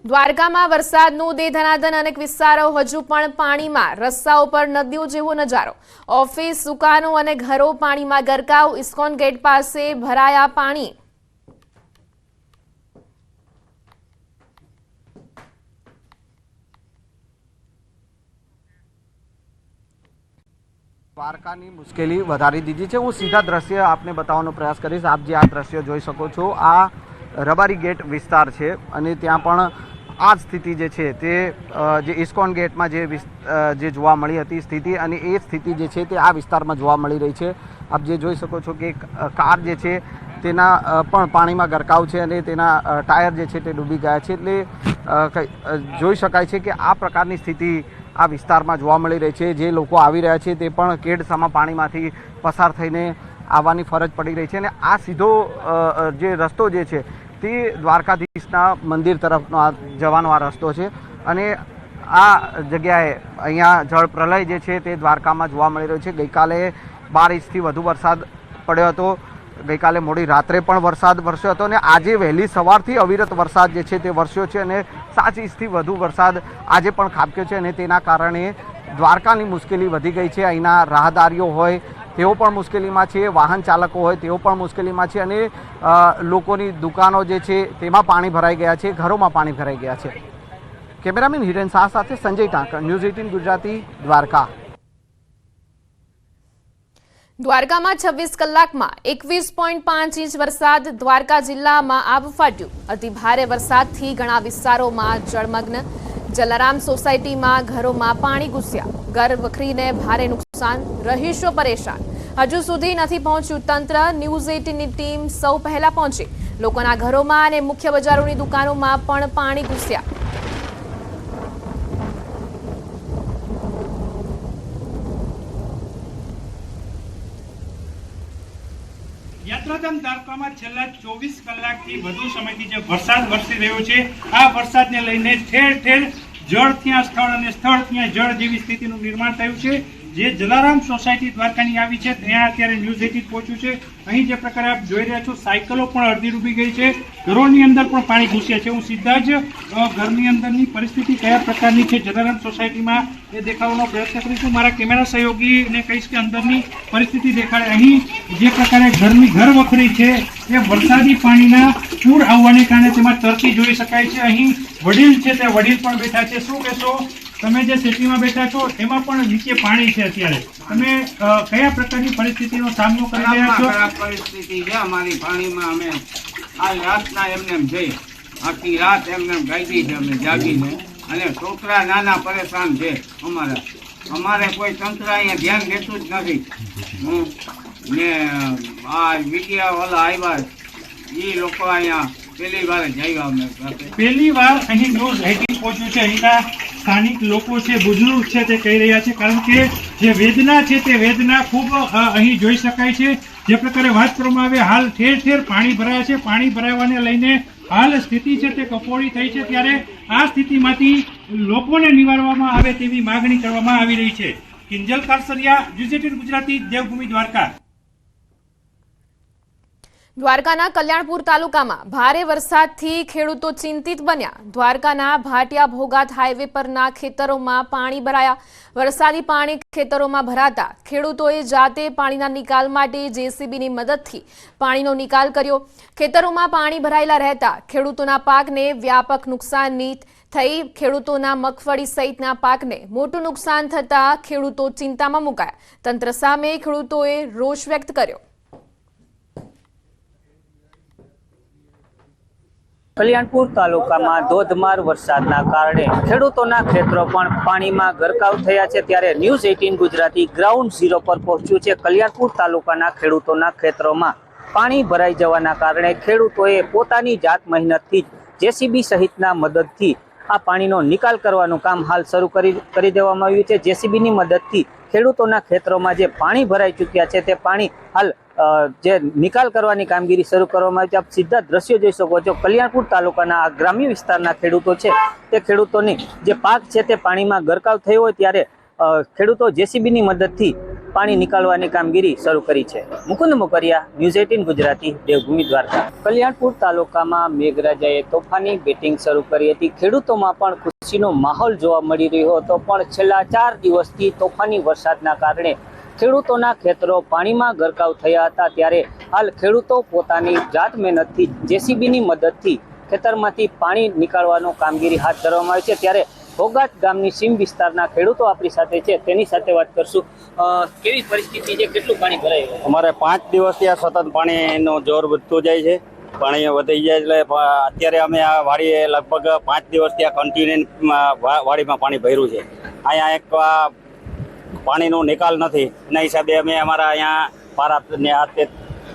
દ્વારકામાં વરસાદનું દે ધનાધન અનેક વિસ્તારો હજુ પણ પાણીમાં, રસ્તાઓ પર નદીઓ જેવો નજારો। ઓફિસ, દુકાનો અને ઘરો પાણીમાં ગરકાવ। ઇસ્કોન ગેટ પાસે ભરાયા પાણી। દ્વારકાની મુશ્કેલી વધારી દીધી છે। હું સીધા દ્રશ્ય આપને બતાવવાનો પ્રયાસ કરીશ। આપ જે આ દ્રશ્ય જોઈ શકો છો, આ રબારી ગેટ વિસ્તાર છે અને ત્યાં પણ આ સ્થિતિ જે છે તે જે ઇસ્કોન ગેટમાં જે જોવા મળી હતી સ્થિતિ અને એ સ્થિતિ જે છે તે આ વિસ્તારમાં જોવા મળી રહી છે। આપ જે જોઈ શકો છો કે કાર જે છે તેના પણ પાણીમાં ગરકાવ છે અને તેના ટાયર જે છે તે ડૂબી ગયા છે। એટલે જોઈ શકાય છે કે આ પ્રકારની સ્થિતિ આ વિસ્તારમાં જોવા મળી રહી છે। જે લોકો આવી રહ્યા છે તે પણ કેડસામાં પાણીમાંથી પસાર થઈને આવવાની ફરજ પડી રહી છે અને આ સીધો જે રસ્તો જે છે તે દ્વારકાધીશના મંદિર તરફનો જવાનો આ રસ્તો છે અને આ જગ્યાએ અહીંયા જળ પ્રલય જે છે તે દ્વારકામાં જોવા મળી રહ્યો છે। ગઈકાલે 12 ઇંચથી વધુ વરસાદ પડ્યો હતો। ગઈકાલે મોડી રાત્રે પણ વરસાદ વરસ્યો હતો અને આજે વહેલી સવારથી અવિરત વરસાદ જે છે તે વરસ્યો છે અને 7 ઇંચથી વધુ વરસાદ આજે પણ ખાબક્યો છે અને તેના કારણે દ્વારકાની મુશ્કેલી વધી ગઈ છે। અહીંના રાહદારીઓ હોય તેઓ પણ મુશ્કેલીમાં છે, વાહન ચાલકો હોય તેઓ પણ મુશ્કેલીમાં છે અને લોકોની દુકાનો જે છે તેમાં પાણી ભરાઈ ગયા છે, ઘરોમાં પાણી ભરાઈ ગયા છે। કેમેરામેન હિરેન શાહ સાથે સંજય ટાંકર, ન્યૂઝ 18 ગુજરાતી, દ્વારકા। દ્વારકામાં 26 કલાકમાં 21.5 ઇંચ વરસાદ। દ્વારકા જિલ્લામાં આબ ફાટ્યું। અતિ ભારે વરસાદથી ઘણા વિસ્તારોમાં જળમગ્ન। જલારામ સોસાયટીમાં ઘરોમાં પાણી ઘૂસ્યા। ઘર વખરીને ભારે નુકસાન, રહીશો પરેશાન। હજુ સુધી નથી પહોંચ્યું તંત્ર। ન્યૂઝ 18ની ટીમ સૌ પહેલા પહોંચી। લોકોના ઘરોમાં અને મુખ્ય બજારોની દુકાનોમાં પણ પાણી ઘૂસ્યા। યાત્રાધામ દ્વારકામાં છેલ્લા 24 કલાકથી વધુ સમયથી જે વરસાદ વરસી રહ્યો છે, આ વરસાદને લઈને ઠેર ઠેર જળ ત્યાં સ્થળ અને સ્થળ ત્યાં જળ જેવી સ્થિતિનું નિર્માણ થયું છે। જે જલારામ સોસાયટી દ્વારકાની આવી છે ત્યાં અત્યારે ન્યૂઝ 18 પહોંચ્યું છે। અહીં જે પ્રકારે આપ જોઈ રહ્યા છો, સાયકલો પણ અડધી ડૂબી ગઈ છે, ઘરોની અંદર પણ પાણી ઘૂસ્યા છે। હું સીધા જ ઘરની અંદરની પરિસ્થિતિ કયા પ્રકારની છે જલારામ સોસાયટીમાં એ દેખાડવાનો પ્રયત્ન કરીશું। મારા કેમેરા સહયોગીને કહીશ કે અંદરની પરિસ્થિતિ દેખાડે। અહીં જે પ્રકારે ઘર વખરી છે એ વરસાદી પાણીના પૂર આવવાને કારણે તેમાં તરતી જોઈ શકાય છે। અહીં વડીલ છે તે વડીલ પણ બેઠા છે। શું કહેશો, તમે જે સિટીમાં બેઠા છો એમાં પણ નીચે પાણી છે, અત્યારે તમે કયા પ્રકારની પરિસ્થિતિનો સામનો કરી રહ્યા છો? ખરાબ પરિસ્થિતિ છે અમારી પાણીમાં। અમે આ રાતના એમને જઈ આખી રાત એમને ગાડી છે અમે જાગીને, અને છોકરા નાના પરેશાન છે અમારે કોઈ તંત્ર અહીંયા ધ્યાન દેતું જ નથી। ને આ મીડિયા વાળા આવ્યા એ લોકો અહીંયા પહેલી વાર જ આવ્યા। અમે પહેલી વાર અહીં ન્યૂઝ 18 પહોંચ્યું છે। અહીંના સ્થાનિક લોકો છે, બુઝુર્ગ છે તે કહી રહ્યા છે, કારણ કે જે વેદના છે તે વેદના ખૂબ અહીં જોઈ શકાય છે। જે પ્રકારે વાત કરવામાં આવે, હાલ ઠેર ઠેર પાણી ભરાયા છે। પાણી ભરાવાને લઈને હાલ સ્થિતિ છે તે કફોડી થઈ છે, ત્યારે આ સ્થિતિમાંથી લોકોને નિવારવામાં આવે તેવી માગણી કરવામાં આવી રહી છે। કિંજલ કારસરિયા, ન્યૂઝ 18 ગુજરાતી, દેવભૂમિ, દ્વારકા। દ્વારકાના કલ્યાણપુર તાલુકામાં ભારે વરસાદથી ખેડૂતો ચિંતિત બન્યા। દ્વારકાના ભાટિયા ભોગાત હાઈવે પરના ખેતરોમાં પાણી ભરાયા। વરસાદી પાણી ખેતરોમાં ભરાતા ખેડૂતોએ જાતે પાણીના નિકાલ માટે જેસીબીની મદદથી પાણીનો નિકાલ કર્યો। ખેતરોમાં પાણી ભરાયેલા રહેતા ખેડૂતોના પાકને વ્યાપક નુકસાનની થઈ। ખેડૂતોના મગફળી સહિતના પાકને મોટું નુકસાન થતા ખેડૂતો ચિંતામાં મુકાયા। તંત્ર સામે ખેડૂતોએ રોષ વ્યક્ત કર્યો। કલ્યાણપુર તાલુકામાં ધોધમાર વરસાદના કારણે ખેડૂતોના ખેતરો પણ પાણીમાં ગરકાવ થયા છે, ત્યારે ન્યૂઝ 18 ગુજરાતી ગ્રાઉન્ડ ઝીરો પર પહોંચ્યું છે। કલ્યાણપુર તાલુકાના ખેડૂતોના ખેતરોમાં પાણી ભરાઈ જવાના કારણે ખેડૂતોએ પોતાની જાત મહેનતથી જેસીબી સહિતના મદદથી આ પાણીનો નિકાલ કરવાનું કામ હાલ શરૂ કરી દેવામાં આવ્યું છે। જેસીબીની મદદથી ખેડૂતોના ખેતરોમાં જે પાણી ભરાઈ ચૂક્યા છે તે પાણી હાલ જે નિકાલ કરવાની કામગીરી શરૂ કરવામાં આવી છે। આપ સીધા દ્રશ્યો જોઈ શકો છો। કલ્યાણપુર તાલુકાના આ ગ્રામ્ય વિસ્તારના ખેડૂતો છે તે ખેડૂતોની જે પાક છે તે પાણીમાં ગરકાવ થયો હોય ત્યારે ખેડૂતો જેસીબીની મદદથી પાણી નીકાળવાની કામગીરી શરૂ કરી છે. મુકુંદ મોકરિયા, ન્યૂઝ 18 ગુજરાતી, દેવભૂમિ દ્વારકા. કલ્યાણપુર તાલુકામાં મેઘરાજાએ તોફાની બેટિંગ શરૂ કરી હતી. ખેડૂતોમાં પણ ખુશીનો માહોલ જોવા મળી રહ્યો હતો, પણ છેલ્લા 4 દિવસથી તોફાની વરસાદના કારણે ખેડૂતોના ખેતરો પાણીમાં ગરકાવ થયા હતા. ત્યારે હાલ ખેડૂતો પોતાની જાત મહેનતથી જેસીબીની મદદથી ખેતરમાંથી પાણી નીકાળવાનો કામગીરી હાથ ધરવામાં આવી છે. ત્યારે ભોગાત ગામની સીમ વિસ્તારના ખેડૂતો આપણી સાથે છે, તેની સાથે વાત કરશું. કેવી પરિસ્થિતિ છે, કેટલું પાણી ભરાયું? અમારે 5 દિવસથી આ સતત પાણીનો જોર વધતું જાય છે. પાણી વધી જાય એટલે અત્યારે અમે આ વાડીએ લગભગ 5 દિવસથી આ કન્ટિન્યુ વાડીમાં પાણી ભર્યું છે. અહીંયા એક પાણીનો નિકાલ નથી, એના હિસાબે અમે અમારા અહીંયા પારાને હાથે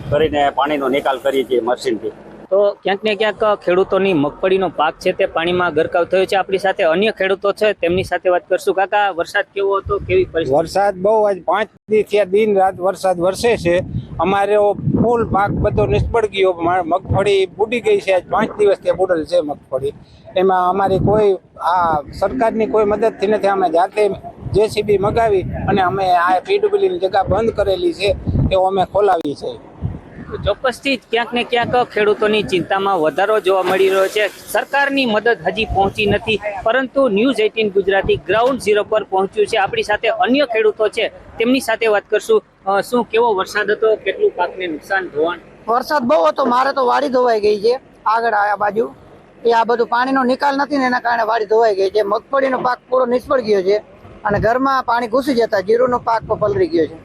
કરીને પાણીનો નિકાલ કરીએ છીએ મશીનથી. તો ક્યાંક ને ક્યાંક ખેડૂતોની મગફળીનો પાક છે તે પાણીમાં ગરકાવ થયો છે. આપણી સાથે અન્ય ખેડૂતો છે, તેમની સાથે વાત કરશું. કાકા, વરસાદ કેવો હતો, કેવી પરિસ્થિતિ? વરસાદ બહુ, આજ 5 દિવસથી દિન રાત વરસાદ વરસે છે. અમારે ફૂલ પાક બધો નિષ્ફળ ગયો. મગફળી બુડી ગઈ છે. આજ 5 દિવસથી બુડેલ છે મગફળી. એમાં અમારી કોઈ આ સરકારની કોઈ મદદથી નથી. અમે જાતે જેસીબી મગાવી અને અમે આ પીડબ્લ્યુની જગ્યા બંધ કરેલી છે, એવો અમે ખોલાવી છે. ચોક્કસથી ક્યાંક ને ક્યાંક ખેડૂતોની ચિંતામાં વધારો જોવા મળી રહ્યો છે. સરકારની મદદ હજી પહોંચી નથી, પરંતુ ન્યૂઝ 18 ગુજરાતી ગ્રાઉન્ડ ઝીરો પર પહોંચ્યું છે. આપણી સાથે અન્ય ખેડૂતો છે, તેમની સાથે વાત કરશું. શું કેવો વરસાદ હતો, કેટલું પાકને નુકસાન ધોવાણ? વરસાદ બહુ હતો. મારે તો વાડી ધોવાઈ ગઈ છે આગળ આ બાજુ. એ આ બધું પાણીનો નિકાલ નથી ને એના કારણે વાડી ધોવાઈ ગઈ છે. મગફળીનો પાક પૂરો નિષ્ફળ ગયો છે અને ઘરમાં પાણી ઘૂસી જતા જીરુનો પાક પલળી ગયો છે.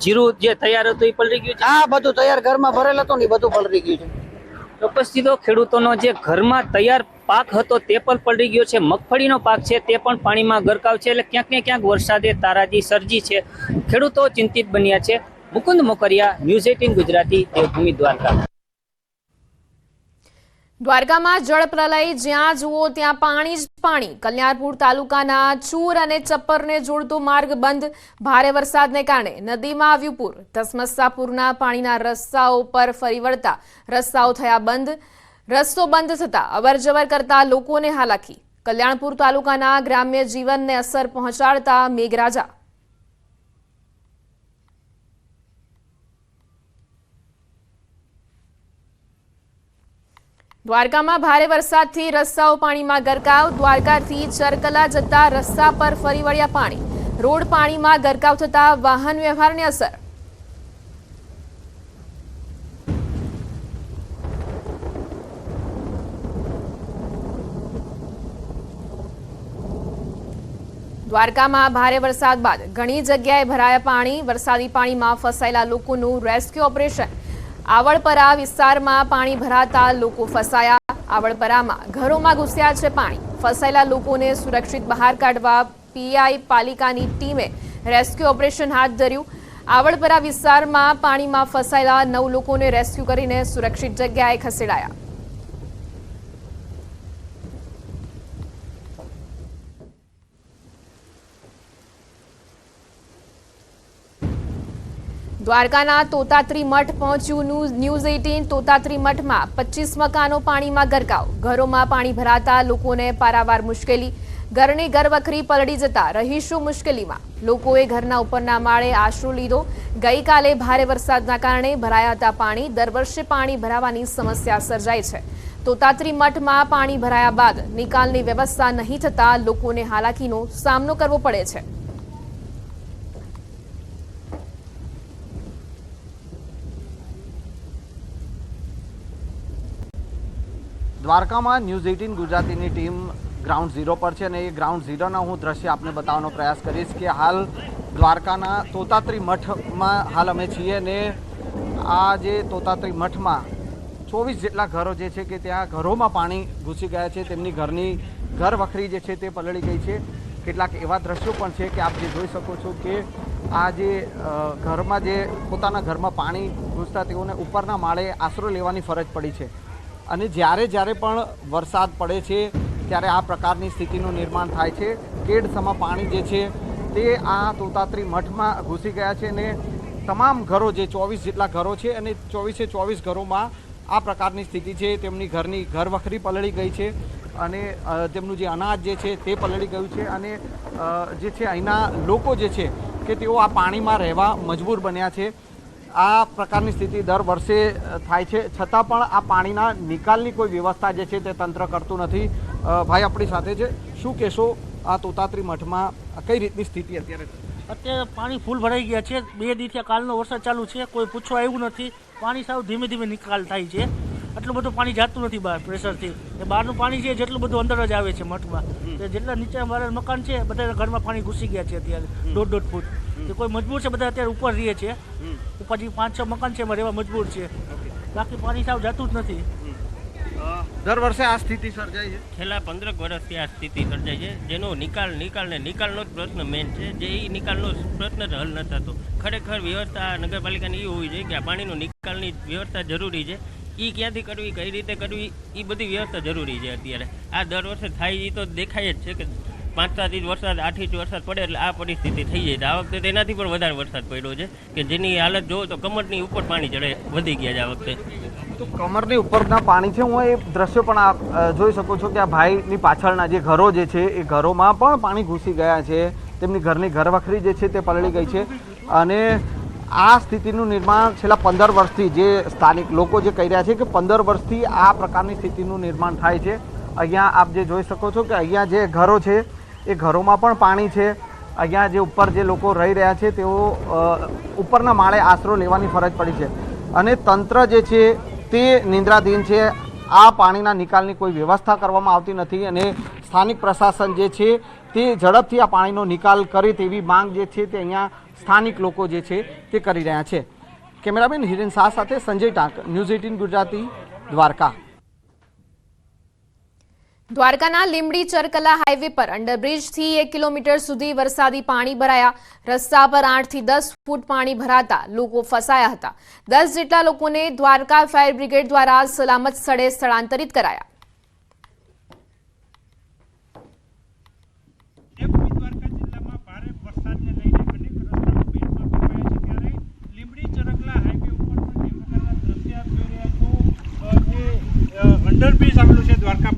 જીરું જે તૈયાર હતું એ પલળી ગયું છે? હા, બધું તૈયાર ઘરમાં ભરેલ હતું ને બધું પલળી ગયું છે. ચોક્કસથી તો ખેડૂતોનો જે ઘરમાં તૈયાર પાક હતો તે પણ પલળી ગયો છે. મગફળીનો પાક છે તે પણ પાણીમાં ગરકાવ છે. એટલે ક્યાંક ને ક્યાંક વરસાદે તારાજી સર્જી છે. ખેડૂતો ચિંતિત બન્યા છે. મુકુંદ મોકરિયા, ન્યૂઝ 18 ગુજરાતી, દેવભૂમિ દ્વારકા. દ્વારકામાં જળ પ્રલય, જ્યાં જુઓ ત્યાં પાણી જ પાણી. કલ્યાણપુર તાલુકાના ચૂર અને ચપ્પરને જોડતો માર્ગ બંધ. ભારે વરસાદને કારણે નદીમાં આવ્યું પૂર. ધસમસાપુરના પાણીના રસ્તાઓ પર ફરી વળતા રસ્તાઓ થયા બંધ. રસ્તો બંધ થતા અવરજવર કરતા લોકોને હાલાકી. કલ્યાણપુર તાલુકાના ગ્રામ્ય જીવનને અસર પહોંચાડતા મેઘરાજા. દ્વારકામાં ભારે વરસાદથી રસ્તાઓ પાણીમાં ગરકાવ. દ્વારકાથી ચરકલા જતા રસ્તા પર ફરી વળ્યા પાણી. રોડ પાણીમાં ગરકાવ થતા વાહન વ્યવહારને અસર. દ્વારકામાં ભારે વરસાદ બાદ ઘણી જગ્યાએ ભરાયા પાણી. વરસાદી પાણીમાં ફસાયેલા લોકોનું રેસ્ક્યુ ઓપરેશન. આવળપરા વિસ્તારમાં પાણી ભરાતા લોકો ફસાયા. આવળપરામાં ઘરોમાં ઘૂસ્યા છે પાણી. ફસાયેલા લોકોને સુરક્ષિત બહાર કાઢવા પીઆઈ પાલિકાની ટીમે રેસ્ક્યુ ઓપરેશન હાથ ધર્યું. આવળપરા વિસ્તારમાં પાણીમાં ફસાયેલા 9 લોકોને રેસ્ક્યુ કરીને સુરક્ષિત જગ્યાએ ખસેડાયા. દ્વારકાના તોતાત્રી મઠ પહોંચ્યું ન્યૂઝ 18. તોતાત્રી મઠમાં 25 મકાનો પાણીમાં ગરકાવ. ઘરોમાં પાણી ભરાતા લોકોને પારાવાર મુશ્કેલી. ઘરની ઘરવખરી પલળી જતા રહીશો મુશ્કેલીમાં. લોકોએ ઘરના ઉપરના માળે આશરો લીધો. ગઈકાલે ભારે વરસાદના કારણે ભરાયા હતા પાણી. દર વર્ષે પાણી ભરાવાની સમસ્યા સર્જાય છે. તોતાત્રી મઠમાં પાણી ભરાયા બાદ નિકાલની વ્યવસ્થા નહીં થતા લોકોને હાલાકીનો સામનો કરવો પડે છે. દ્વારકામાં ન્યૂઝ 18 ગુજરાતીની ટીમ ગ્રાઉન્ડ ઝીરો પર છે અને એ ગ્રાઉન્ડ ઝીરોના હું દ્રશ્ય આપને બતાવવાનો પ્રયાસ કરીશ કે હાલ દ્વારકાના તોતાત્રી મઠમાં હાલ અમે છીએ અને આ જે તોતાત્રી મઠમાં 24 જેટલા ઘરો જે છે કે ત્યાં ઘરોમાં પાણી ઘૂસી ગયા છે. તેમની ઘરની ઘર વખરી જે છે તે પલળી ગઈ છે. કેટલાક એવા દ્રશ્યો પણ છે કે આપ જે જોઈ શકો છો કે આ જે ઘરમાં જે પોતાના ઘરમાં પાણી ઘૂસતા તેઓને ઉપરના માળે આશરો લેવાની ફરજ પડી છે. અને જ્યારે પણ વરસાદ પડે છે ત્યારે આ પ્રકારની સ્થિતિનું નિર્માણ થાય છે. કેડસમાં પાણી જે છે તે આ તોતાત્રી મઠમાં ઘૂસી ગયા છે અને તમામ ઘરો જે 24 જેટલા ઘરો છે અને 24 ઘરોમાં આ પ્રકારની સ્થિતિ છે. તેમની ઘરની ઘર વખરી પલળી ગઈ છે અને તેમનું જે અનાજ જે છે તે પલળી ગયું છે અને જે છે અહીંના લોકો જે છે કે તેઓ આ પાણીમાં રહેવા મજબૂર બન્યા છે. આ પ્રકારની સ્થિતિ દર વર્ષે થાય છે, છતાં પણ આ પાણીના નિકાલની કોઈ વ્યવસ્થા જે છે તે તંત્ર કરતું નથી. ભાઈ આપણી સાથે છે, શું કહેશો આ તોતાત્રી મઠમાં કઈ રીતની સ્થિતિ અત્યારે? અત્યારે પાણી ફૂલ ભરાઈ ગયા છે. 2 દિવસથી કાલનો વરસાદ ચાલુ છે, કોઈ પૂછવા આવ્યું નથી. પાણી સાવ ધીમે ધીમે નિકાલ થાય છે. આટલું બધું પાણી જાતું નથી બહાર પ્રેશરથી. એ બહારનું પાણી છે જેટલું બધું અંદર જ આવે છે મઠમાં. જેટલા નીચે મારા મકાન છે બધા ઘરમાં પાણી ઘૂસી ગયા છે અત્યારે 1.5 ફૂટ. કોઈ મજબૂર છે બધા અત્યારે ઉપર રહીએ છે. ઉપરથી 5-6 મકાન છે એમાં રહેવા મજબૂર છે. બાકી પાણી સાવ જાતું જ નથી. દર વર્ષે આ સ્થિતિ સર્જાય છે. છેલ્લા 15 વર્ષથી આ સ્થિતિ સર્જાય છે, જેનો નિકાલનો જ પ્રશ્ન મેઇન છે. જે એ નિકાલનો પ્રશ્ન જ હલ ન થતો. ખરેખર વ્યવસ્થા નગરપાલિકાની એ હોવી જોઈએ કે આ પાણીનો નિકાલની વ્યવસ્થા જરૂરી છે. એ ક્યાંથી કરવી, કઈ રીતે કરવી, એ બધી વ્યવસ્થા જરૂરી છે. અત્યારે આ દર વર્ષે થાય એ તો દેખાય જ છે કે 5-7 ઇંચ વરસાદ, 8 ઇંચ વરસાદ પડે એટલે આ પરિસ્થિતિ થઈ જાય છે. આ વખતે તેનાથી પણ વધારે વરસાદ પડ્યો છે કે જેની હાલત જોવો તો કમરની ઉપર પાણી ચડે વધી ગયા છે આ વખતે. તો કમરની ઉપરના પાણી છે. હું એ દ્રશ્યો પણ આપ જોઈ શકો છો કે આ ભાઈની પાછળના જે ઘરો જે છે એ ઘરોમાં પણ પાણી ઘૂસી ગયા છે. તેમની ઘરની ઘરવખરી જે છે તે પલળી ગઈ છે. અને આ સ્થિતિનું નિર્માણ છેલ્લા 15 વર્ષથી જે સ્થાનિક લોકો જે કહી રહ્યા છે કે 15 વર્ષથી આ પ્રકારની સ્થિતિનું નિર્માણ થાય છે. અહીંયા આપ જે જોઈ શકો છો કે અહીંયા જે ઘરો છે એ ઘરોમાં પણ પાણી છે. અહીંયા જે ઉપર જે લોકો રહી રહ્યા છે તેઓ ઉપરના માળે આશરો લેવાની ફરજ પડી છે. અને તંત્ર જે છે તે નિંદ્રાધીન છે. આ પાણીના નિકાલની કોઈ વ્યવસ્થા કરવામાં આવતી નથી અને સ્થાનિક પ્રશાસન જે છે તે ઝડપથી આ પાણીનો નિકાલ કરે તેવી માંગ જે છે તે અહીંયા સ્થાનિક લોકો જે છે તે કરી રહ્યા છે. કેમેરામેન હિરેન શાહ સાથે સંજય ટાંક, ન્યૂઝ 18 ગુજરાતી, દ્વારકા. દ્વારકાના લીંબડી ચરકલા હાઈવે પર અંડરબ્રિજથી 1 કિલોમીટર સુધી વરસાદી પાણી ભરાયા. રસ્તા પર 8 થી 10 ફૂટ પાણી ભરાતા લોકો ફસાયા હતા. 10 જેટલા લોકોને દ્વારકા ફાયર બ્રિગેડ દ્વારા સલામત સ્થળે સ્થળાંતરિત કરાયા. દ્વારકા જિલ્લામાં ભારે વરસાદને લઈને અનેક રસ્તાઓ બેટમાં ફેરવાયા છે. ત્યારે લીંબડી ચરકલા હાઈવે ઉપર પણ જે પ્રકારના દ્રશ્ય આપ જોઈ રહ્યા છો, જે અંડરબ્રિજ આવેલું છે દ્વારકા.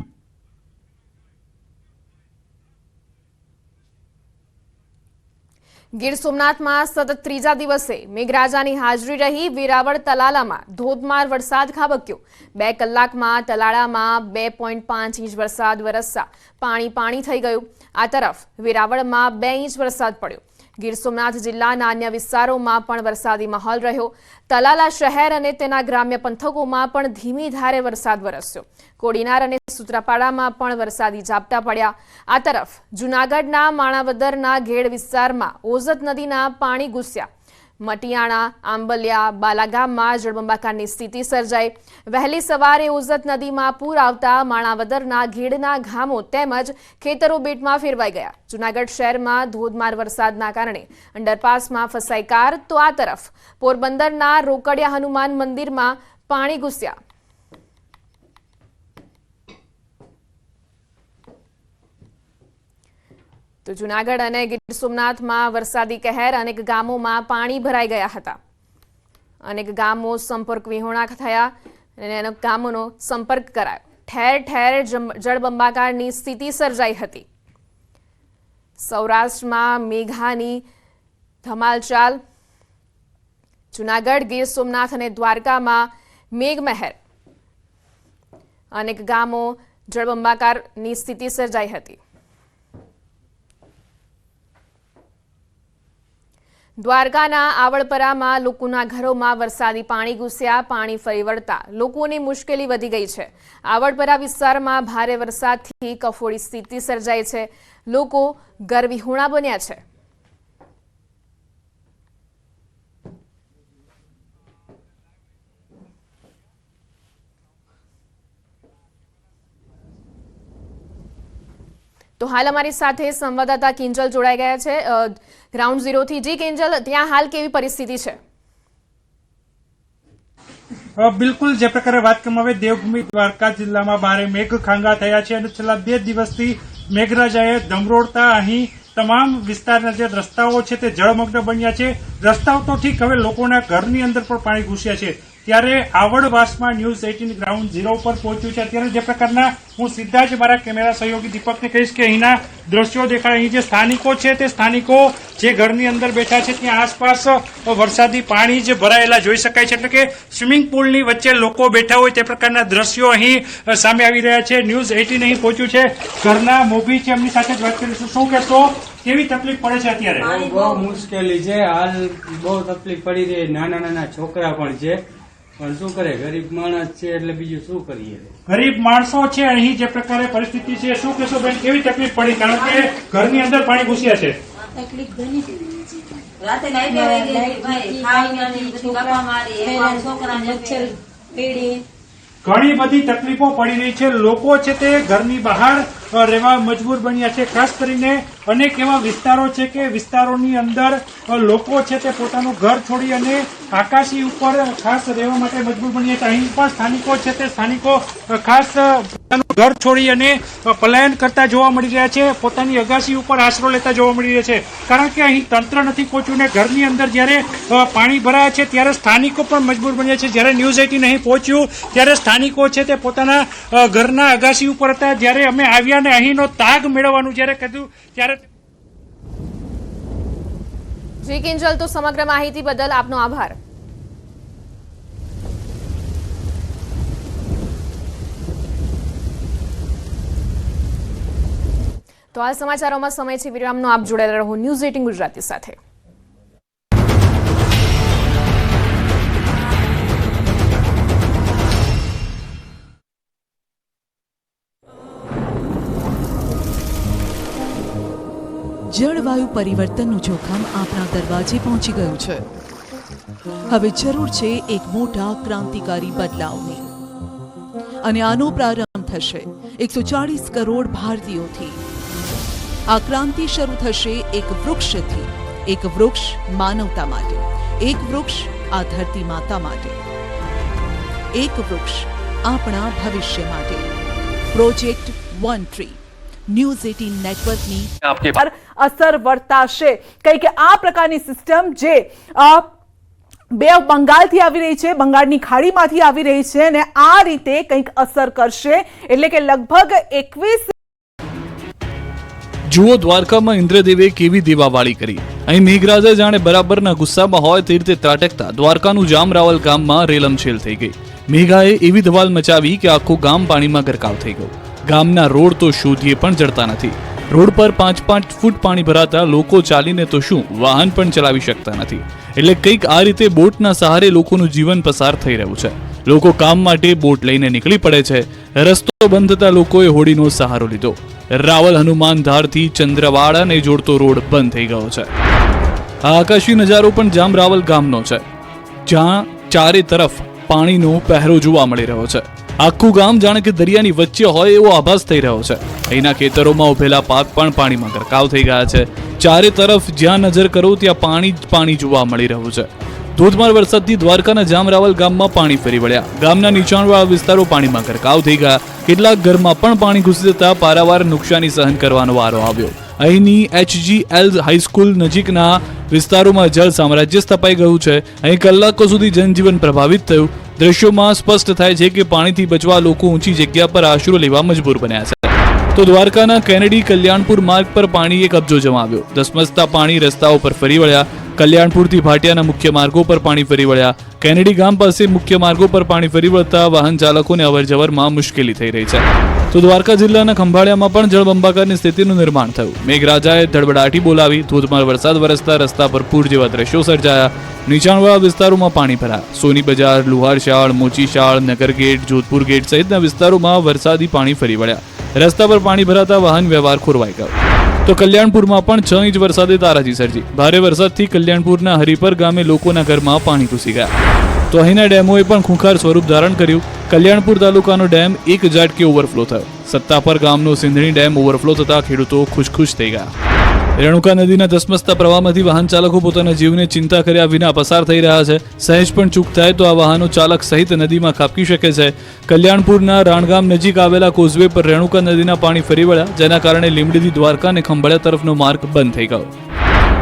ગીર સોમનાથમાં સતત 3જા દિવસે મેઘરાજાની હાજરી રહી. વેરાવળ તલાલામાં ધોધમાર વરસાદ ખાબક્યો. 2 કલાકમાં તલાળામાં 2.5 ઇંચ વરસાદ વરસતા પાણી થઈ ગયું. આ તરફ વેરાવળમાં 2 ઇંચ વરસાદ પડ્યો. ગીર સોમનાથ જિલ્લાના અન્ય વિસ્તારોમાં પણ વરસાદી માહોલ રહ્યો. તલાલા શહેર અને તેના ગ્રામ્ય પંથકોમાં પણ ધીમી ધારે વરસાદ વરસ્યો. કોડીનાર અને સૂત્રાપાડામાં પણ વરસાદી ઝાપટા પડ્યા. આ તરફ જૂનાગઢના માણાવદરના ઘેડ વિસ્તારમાં ઓઝત નદીના પાણી ઘૂસ્યા. મટિયાણા, આંબલિયા, બાલાગામમાં જળબંબાકારની સ્થિતિ સર્જાઈ. વહેલી સવારે ઓઝત નદીમાં પૂર આવતા માણાવદરના ઘેડના ગામો તેમજ ખેતરો બેટમાં ફેરવાઈ ગયા. જૂનાગઢ શહેરમાં ધોધમાર વરસાદના કારણે અંડરપાસમાં ફસાઈ કાર, તો આ તરફ પોરબંદરના રોકડિયા હનુમાન મંદિરમાં પાણી ઘૂસ્યા. તો જૂનાગઢ અને ગીર સોમનાથમાં વરસાદી કહેર, અનેક ગામોમાં પાણી ભરાઈ ગયા હતા. અનેક ગામો સંપર્ક વિહોણા થયા અને અનેક ગામોનો સંપર્ક કરાયો. ઠેર ઠેર જળબંબાકારની સ્થિતિ સર્જાઈ હતી. સૌરાષ્ટ્રમાં મેઘાની ધમાલચાલ. જૂનાગઢ, ગીર સોમનાથ અને દ્વારકામાં મેઘમહેર. અનેક ગામો જળબંબાકારની સ્થિતિ સર્જાઈ હતી. દ્વારકાના આવળપરામાં લોકોના ઘરોમાં વરસાદી પાણી ઘૂસ્યા. પાણી ફરી વળતા લોકોની મુશ્કેલી વધી ગઈ છે. આવળપરા વિસ્તારમાં ભારે વરસાદથી કફોડી સ્થિતિ સર્જાઈ છે. લોકો ઘરવિહોણા બન્યા છે. તો હાલ અમારી સાથે સંવાદદાતા કિંજલ જોડાઈ ગયા છે ગ્રાઉન્ડ ઝીરોથી. જી કિંજલ, ત્યાં હાલ કેવી પરિસ્થિતિ છે? બિલકુલ, જે પ્રકારે વાત કરવામાં આવે, દેવભૂમિ દ્વારકા જિલ્લામાં ભારે મેઘ ખાંગા થયા છે અને છેલ્લા 2 દિવસથી મેઘરાજાએ ધમરોડતા અહીં તમામ વિસ્તારના જે રસ્તાઓ છે તે જળમગ્ન બન્યા છે. રસ્તાઓ તો ઠીક, હવે લોકોના ઘરની અંદર પણ પાણી ઘૂસ્યા છે. ત્યારે આવડવાસમાં ન્યૂઝ 18 ગ્રાઉન્ડ ઝીરો પર પહોંચ્યું છે. અત્યારે જે પ્રકારના હું સીધા જ મારા કેમેરા સહયોગી દીપકને કહીશ કે અહીંના દ્રશ્યો દેખાય. અહીં જે સ્થાનિકો છે તે સ્થાનિકો જે ઘરની અંદર બેઠા છે ત્યાં આસપાસ વરસાદી પાણી જ ભરાયેલા જોઈ શકાય છે. એટલે કે સ્વિમિંગ પુલની વચ્ચે લોકો બેઠા હોય તે પ્રકારના દ્રશ્યો અહીં સામે આવી રહ્યા છે. ન્યૂઝ 18 અહીં પહોંચ્યું છે. ઘરના મોભી છે, એમની સાથે જ વાત કરીશું. શું કહેશો, કેવી તકલીફ પડે છે અત્યારે? બહુ મુશ્કેલી છે હાલ, બહુ તકલીફ પડી રહી. નાના નાના છોકરા પણ છે, પણ શું કરે, ગરીબ માણસ છે એટલે બીજું શું કરીએ. ગરીબ માણસો છે, અહીં જે પ્રકારે પરિસ્થિતિ છે, શું કહેશો બેન, કેવી તકલીફ પડી? કારણ કે ઘરની અંદર પાણી ઘૂસ્યા છે. તકલીફ ઘણી રાતે લાઈટ આવી ગઈ ભાઈ, ખાવાની બધી ગપ્પા મારી, છોકરા મચ્છર પીડી, ઘણી બધી તકલીફો પડી રહી છે. લોકો છે તે ઘરની બહાર રહેવા મજબૂર બન્યા છે. ખાસ કરીને અનેક એવા વિસ્તારો છે કે વિસ્તારોની અંદર લોકો છે તે પોતાનું ઘર છોડી અને આકાશી ઉપર ખાસ રહેવા માટે મજબૂર બન્યા છે. અહીં પણ સ્થાનિકો છે તે સ્થાનિકો ખાસ પોતાનું ઘર છોડી અને પલાયન કરતા જોવા મળી રહ્યા છે. પોતાની અગાશી ઉપર આશરો લેતા જોવા મળી રહ્યા છે. કારણ કે અહીં તંત્ર નથી પહોંચ્યું ને ઘરની અંદર જ્યારે પાણી ભરાયા છે ત્યારે સ્થાનિકો પણ મજબૂર બન્યા છે. જ્યારે ન્યૂઝ 18 અહીં પહોંચ્યું ત્યારે સ્થાનિકો છે તે પોતાના ઘરના અગાશી ઉપર હતા. જ્યારે અમે આવ્યા ને અહીંનો તાગ મેળવવાનું જ્યારે કીધું ત્યારે જી કિંજલ, તો સમગ્ર માહિતી બદલ આપનો આભાર. તો આ સમાચારોમાં સમય છે વિરામનો. આપ જોડાયેલા રહો ન્યૂઝ 18 ગુજરાતી સાથે. જળવાયુ પરિવર્તનનું જોખમ આપણા દરવાજે પહોંચી ગયું છે. હવે જરૂર છે એક મોટા ક્રાંતિકારી બદલાવની, અને આનો પ્રારંભ થશે 140 કરોડ ભારતીયોથી. આ ક્રાંતિ શરૂ થશે એક વૃક્ષથી. એક વૃક્ષ માનવતા માટે, એક વૃક્ષ આ ધરતી માતા માટે, એક વૃક્ષ આપણા ભવિષ્ય માટે. પ્રોજેક્ટ વન ટ્રી ન્યૂઝ 18 નેટવર્કની પર અસર વર્તાશે. કંઈક આ પ્રકારની સિસ્ટમ જે બે બંગાળથી આવી રહી છે, બંગાળની ખાડીમાંથી આવી રહી છે, અને આ રીતે કંઈક અસર કરશે. એટલે કે લગભગ 21 જુઓ દ્વારકામાં ઇન્દ્રદેવે કેવી દેવાવાળી કરી. અહીં મેઘરાજા જાણે બરાબરના ગુસ્સામાં હોય તે રીતે ત્રાટકતા દ્વારકાનું જામરાવલ ગામમાં રેલમછેલ થઈ ગઈ. મેઘાએ એવી ધમાલ મચાવી કે આખું ગામ પાણીમાં ગરકાવ થઈ ગયું. ગામના રોડ તો શોધીએ પણ જડતા નથી. રોડ પર 5-5 ફૂટ પાણી ભરાતા લોકો ચાલીને તો શું, વાહન પણ ચલાવી શકતા નથી. એટલે કંઈક આ રીતે બોટના સહારે લોકોનું જીવન પસાર થઈ રહ્યું છે. લોકો કામ માટે બોટ લઈને નીકળી પડે છે. રસ્તો બંધ થતા લોકોએ હોડીનો સહારો લીધો. રાવલ હનુમાન ધારથી ચંદ્રવાડાને જોડતો રોડ બંધ થઈ ગયો છે. આ આકાશી નજારો પણ જામરાવલ ગામનો છે, જ્યાં ચારે તરફ પાણીનો પહેરો જોવા મળી રહ્યો છે. આખું ગામ જાણે કે દરિયાની વચ્ચે હોય એવો આભાસ થઈ રહ્યો છે. અહીંના ખેતરોમાં ઉભેલા પાક પણ પાણીમાં ગરકાવ થઈ ગયા છે. ચારે તરફ જ્યાં નજર કરો ત્યાં પાણી જ પાણી જોવા મળી રહ્યું છે. ધોધમાર વરસાદથી દ્વારકાના જામરાવલ ગામમાં પાણી ફરી વળ્યા. ગામના નીચાણવાળા વિસ્તારો પાણીમાં ગરકાવ થઈ ગયા. કેટલાક ઘરમાં પણ પાણી ઘૂસી જતા પારાવાર નુકસાની સહન કરવાનો વારો આવ્યો. અહીંની HGL હાઈસ્કૂલ નજીકના વિસ્તારોમાં જળ સામ્રાજ્ય સ્થપાઈ ગયું છે. અહીં કલાકો સુધી જનજીવન પ્રભાવિત થયું. દ્રશ્યોમાં સ્પષ્ટ થાય છે કે પાણીથી બચવા લોકો ઊંચી જગ્યા પર આશરો લેવા મજબૂર બન્યા છે. તો દ્વારકાના કેનેડી કલ્યાણપુર માર્ગ પર પાણીએ કબજો જમાવ્યો. ધસમસતા પાણી રસ્તાઓ પર ફરી વળ્યા. કલ્યાણપુરથી ભાટિયાના મુખ્ય માર્ગો પર પાણી ફરી વળ્યા. કેનેડી ગામ પાસે મુખ્ય માર્ગો પર પાણી ફરી વળતા વાહન ચાલકોને અવરજવરમાં મુશ્કેલી થઈ રહી છે. તો દ્વારકા જિલ્લાના ખંભાળિયામાં પણ જળબંબાકારની સ્થિતિનું નિર્માણ થયું. મેઘરાજાએ ધડબડાટી બોલાવી. ધોધમાર વરસાદ વરસતા રસ્તા પર પૂર જેવા દ્રશ્યો સર્જાયા. નીચાણવાળા વિસ્તારોમાં પાણી ભરાયા. સોની બજાર, લુહારશાળ, મોચીશાળ, નગરગેટ, જોધપુર ગેટ સહિતના વિસ્તારોમાં વરસાદી પાણી ફરી વળ્યા. રસ્તા પર પાણી ભરાતા વાહન વ્યવહાર ખોરવાઈ ગયો. તો કલ્યાણપુરમાં પણ 6 ઇંચ વરસાદે તારાજી સર્જી. ભારે વરસાદથી કલ્યાણપુરના હરિપર ગામે લોકોના ઘરમાં પાણી ઘૂસી ગયા. તો અહીંના ડેમોએ પણ ખૂંખાર સ્વરૂપ ધારણ કર્યું. કલ્યાણપુર તાલુકાનો ડેમ 1 ઝાટકે ઓવરફ્લો થયો. સત્તાપર ગામનો સિંધણી ડેમ ઓવરફ્લો થતા ખેડૂતો ખુશ થઈ ગયા. રેણુકા નદીના ધસમસતા પ્રવાહમાંથી વાહન ચાલકો પોતાના જીવને ચિંતા કર્યા વિના પસાર થઈ રહ્યા છે. સહેજ પણ ચૂક થાય તો આ વાહનો ચાલક સહિત નદીમાં ખાબકી શકે છે. કલ્યાણપુરના રાણગામ નજીક આવેલા કોઝવે પર રેણુકા નદીના પાણી ફરી વળ્યા, જેના કારણે લીંબડીથી દ્વારકા અને ખંભાળિયા તરફનો માર્ગ બંધ થઈ ગયો.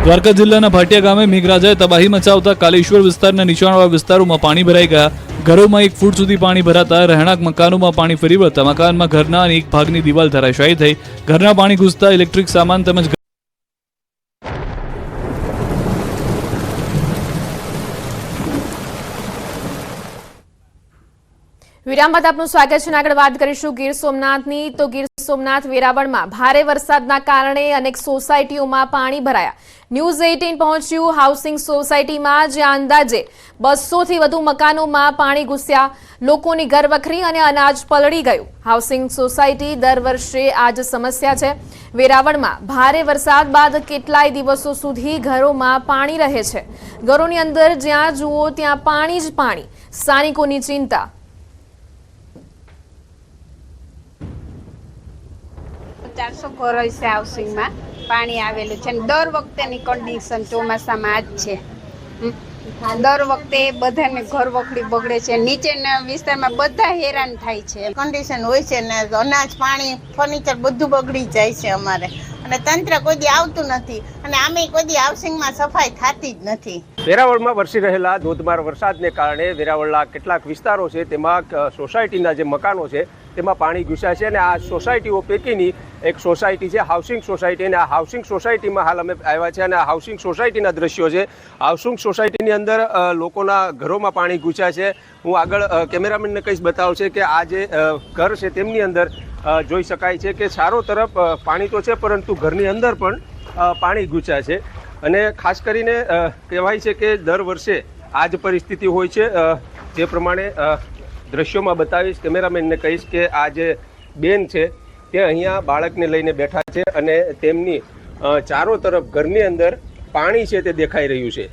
દ્વારકા જિલ્લાના ભાટિયા ગામે મેઘરાજાએ તબાહી મચાવતા કાલેશ્વર વિસ્તારના નીચાણવાળા વિસ્તારોમાં પાણી ભરાઈ ગયા. ઘરોમાં 1 ફૂટ સુધી પાણી ભરાતા રહેણાંક મકાનોમાં પાણી ફરી વળતા મકાનમાં ઘરના એક ભાગની દિવાલ ધરાશાયી થઈ. ઘરના પાણી ઘૂસતા ઇલેક્ટ્રિક સામાન તેમજ વિરામ બાદ આપનું સ્વાગત છે. આગળ વાત કરીશું ગીર સોમનાથની. તો ગીર સોમનાથ વેરાવળમાં ભારે વરસાદના કારણે અનેક સોસાયટીઓમાં પાણી ભરાયા. ન્યૂઝ 18 પહોંચ્યું હાઉસિંગ સોસાયટીમાં, જ્યાં અંદાજે 200 થી વધુ મકાનોમાં પાણી ઘૂસ્યા. લોકોની ઘરવખરી અને અનાજ પલળી ગયું. હાઉસિંગ સોસાયટી દર વર્ષે આ જ સમસ્યા છે. વેરાવળમાં ભારે વરસાદ બાદ કેટલાય દિવસો સુધી ઘરોમાં પાણી રહે છે. ઘરોની અંદર જ્યાં જુઓ ત્યાં પાણી જ પાણી. સ્થાનિકોની ચિંતા. 400 ઘરો છે હાઉસિંગમાં પાણી આવેલું છે. દર વખતેની કન્ડિશન ચોમાસામાં આ જ છે. દર વખતે બધાને ઘર વખરી બગડે છે. નીચેના વિસ્તારમાં બધા હેરાન થાય છે. કન્ડિશન હોય છે ને અનાજ પાણી ફર્નિચર બધું બગડી જાય છે અમારે, અને તંત્ર કોઈ દી આવતું નથી, અને આમે કોઈ દી હાઉસિંગમાં સફાઈ થતી જ નથી. વેરાવળમાં વરસી રહેલા ધોધમાર વરસાદને કારણે વેરાવળના કેટલાક વિસ્તારો છે તેમાં સોસાયટીના જે મકાનો છે તેમાં પાણી ઘૂસ્યા છે. અને આ સોસાયટીઓ પૈકીની એક સોસાયટી છે હાઉસિંગ સોસાયટી, અને આ હાઉસિંગ સોસાયટીમાં હાલ અમે આવ્યા છે. અને આ હાઉસિંગ સોસાયટીના દ્રશ્યો છે. હાઉસિંગ સોસાયટીની અંદર લોકોના ઘરોમાં પાણી ઘૂસ્યા છે. હું આગળ કેમેરામેનને કહીશ બતાવશે કે આ જે ઘર છે તેમની અંદર જોઈ શકાય છે કે ચારો તરફ પાણી તો છે, પરંતુ ઘરની અંદર પણ પાણી ઘૂસ્યા છે. અને ખાસ કરીને કહેવાય છે કે દર વર્ષે આ જ પરિસ્થિતિ હોય છે. જે પ્રમાણે દ્રશ્યોમાં બતાવીશ, કેમેરામેનને કહીશ કે આ જે બેન છે તે અહીંયા બાળકને લઈને બેઠા છે અને તેમની ચારો તરફ ઘરની અંદર પાણી છે તે દેખાઈ રહ્યું છે.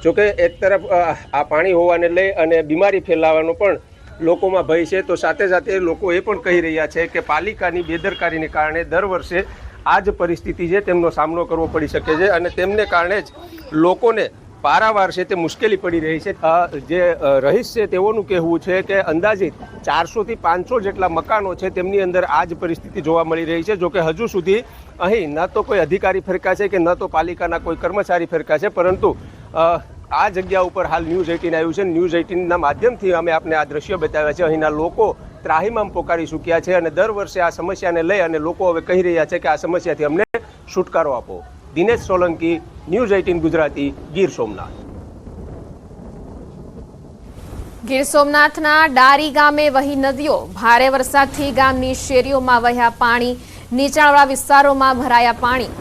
જોકે એક તરફ આ પાણી હોવાને લઈ અને બીમારી ફેલાવાનો પણ લોકોમાં ભય છે, તો સાથે સાથે લોકો એ પણ કહી રહ્યા છે કે પાલિકાની બેદરકારીને કારણે દર વર્ષે આ જ પરિસ્થિતિ છે તેમનો સામનો કરવો પડી શકે છે. અને તેમને કારણે જ લોકોને પારાવાર છે તે મુશ્કેલી પડી રહી છે. જે રહીશ છે તેઓનું કહેવું છે કે અંદાજિત 400 થી 500 જેટલા મકાનો છે તેમની અંદર આ જ પરિસ્થિતિ જોવા મળી રહી છે. જોકે હજુ સુધી અહીં ન તો કોઈ અધિકારી ફરકા છે કે ન તો પાલિકાના કોઈ કર્મચારી ફરકા છે, પરંતુ આ જગ્યા ઉપર હાલ ન્યૂઝ 18 આવ્યું છે. ન્યૂઝ 18ના માધ્યમથી અમે આપને આ દ્રશ્યો બતાવ્યા છે. અહીંના લોકો ત્રાહિમામ પોકારી ચૂક્યા છે અને દર વર્ષે આ સમસ્યાને લઈ અને લોકો હવે કહી રહ્યા છે કે આ સમસ્યાથી અમને છુટકારો આપો. દિનેશ સોલંકી, ન્યૂઝ 18 ગુજરાતી, ગીર સોમનાથ. ગીર સોમનાથના ડારી ગામે વહી નદીઓ. ભારે વરસાદથી ગામની શેરીઓમાં વહ્યા પાણી. નીચાણવાળા વિસ્તારોમાં ભરાયા પાણી.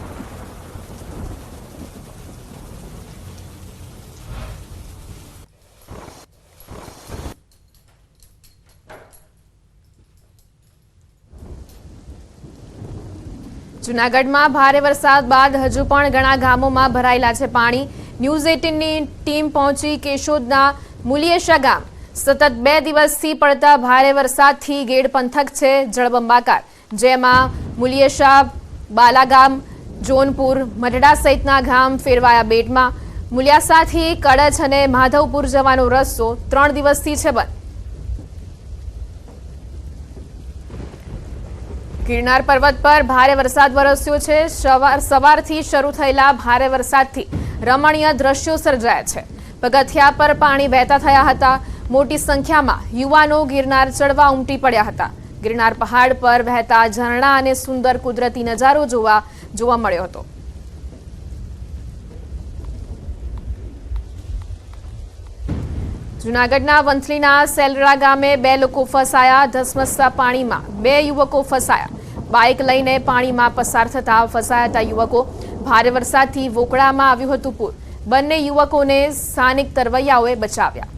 જૂનાગઢમાં ભારે વરસાદ બાદ હજુ પણ ઘણા ગામોમાં ભરાયેલા છે પાણી. ન્યૂઝ 18ની ટીમ પહોંચી કેશોદના મુલિયેશા ગામ. સતત 2 દિવસથી પડતા ભારે વરસાદથી ગેડ પંથક છે જળબંબાકાર, જેમાં મુલિયેશા, બાલાગામ, જોનપુર, મઢડા સહિતના ગામ ફેરવાયા બેટમાં. મુલિયાસાથી કડછ અને માધવપુર જવાનો રસ્તો 3 દિવસથી છે બંધ. ગિરનાર પર્વત પર ભારે વરસાદ વરસ્યો છે. સવારથી શરૂ થયેલા ભારે વરસાદથી રમણીય દ્રશ્યો સર્જાયા છે. પગથિયા પર પાણી વહેતા થયા હતા. મોટી સંખ્યામાં યુવાનો ગિરનાર ચડવા ઉમટી પડ્યા હતા. ગિરનાર પહાડ પર વહેતા ઝરણા અને સુંદર કુદરતી નજારો જોવા મળ્યો હતો. જૂનાગઢના વંથલીના સેલરા ગામે 2 લોકો ફસાયા. ધસમસતા પાણીમાં 2 યુવકો ફસાયા. બાઇક લઈને પાણીમાં પસાર થતા ફસાયા યુવકો. ભારે વરસાદથી વોકળામાં આવ્યું હતું પૂર. બંને યુવકોને સ્થાનિક તરવૈયાઓએ બચાવ્યા.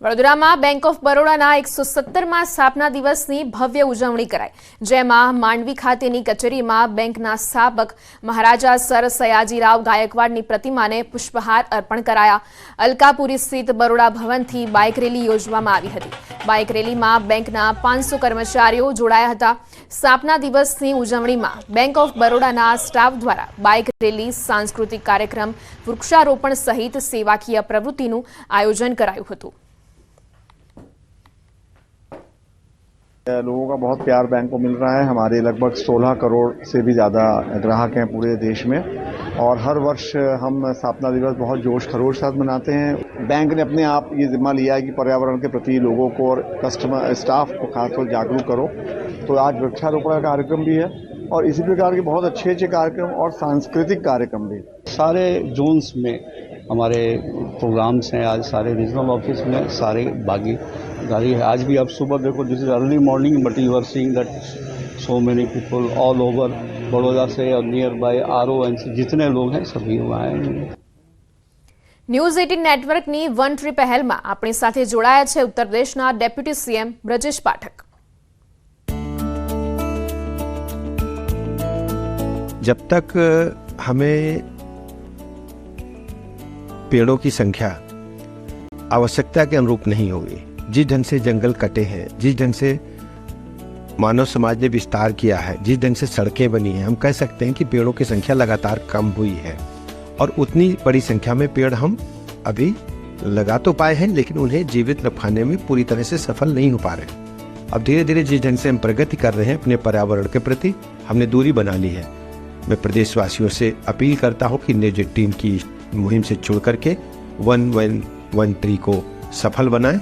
વડોદરામાં બેંક ઓફ બરોડાના 117મા સ્થાપના દિવસની ભવ્ય ઉજવણી કરાઈ, જેમાં માંડવી ખાતેની કચેરીમાં બેંકના સ્થાપક મહારાજા સર સયાજીરાવ ગાયકવાડની પ્રતિમાને પુષ્પહાર અર્પણ કરાયા. અલકાપુરી સ્થિત બરોડા ભવનથી બાઇક રેલી યોજવામાં આવી હતી. બાઇક રેલીમાં બેંકના 500 કર્મચારીઓ જોડાયા હતા. સ્થાપના દિવસની ઉજવણીમાં બેંક ઓફ બરોડાના સ્ટાફ દ્વારા બાઇક રેલી, સાંસ્કૃતિક કાર્યક્રમ, વૃક્ષારોપણ સહિત સેવાકીય પ્રવૃત્તિનું આયોજન કરાયું હતું. लोगों का बहुत प्यार बैंक को मिल रहा है। हमारे लगभग 16 करोड़ से भी ज़्यादा ग्राहक हैं पूरे देश में और हर वर्ष हम स्थापना दिवस बहुत जोश खरोश के साथ मनाते हैं। बैंक ने अपने आप ये जिम्मा लिया है कि पर्यावरण के प्रति लोगों को और कस्टमर स्टाफ को खासतौर जागरूक करो। तो आज वृक्षारोपण का कार्यक्रम भी है और इसी प्रकार के बहुत अच्छे अच्छे कार्यक्रम और सांस्कृतिक कार्यक्रम भी। सारे जोन्स में हमारे प्रोग्राम्स हैं। आज सारे रीजनल ऑफिस में सारे भागीदारी है। आज भी आप सुबह देखो, this is early morning but you are seeing that so many people all over Baroda से और नियर बाय RO से जितने लोग हैं सभी वहाँ आए। ન્યૂઝ 18 નેટવર્કની વન ટ્રી પહેલમાં આપણી સાથે જોડાયા છે ઉત્તર પ્રદેશના ડેપ્યુટી CM બ્રજેશ પાઠક। जब तक हमें पेड़ों की संख्या आवश्यकता के अनुरूप नहीं होगी, जिस ढंग से जंगल कटे हैं, जिस ढंग से मानव समाज ने विस्तार किया है, जिस ढंग से सड़कें बनी हैं, हम कह सकते हैं कि पेड़ों की संख्या लगातार कम हुई है और उतनी बड़ी संख्या में पेड़ हम अभी लगा तो पाए हैं लेकिन उन्हें जीवित रखने में पूरी तरह से सफल नहीं हो पा रहे। अब धीरे धीरे जिस ढंग से हम प्रगति कर रहे हैं अपने पर्यावरण के प्रति, हमने दूरी बना ली है। मैं प्रदेशवासियों से अपील करता हूँ कि न्यूज़ 18 की मुहिम से जुड़ करके 1-1-1 ट्री को सफल बनाएं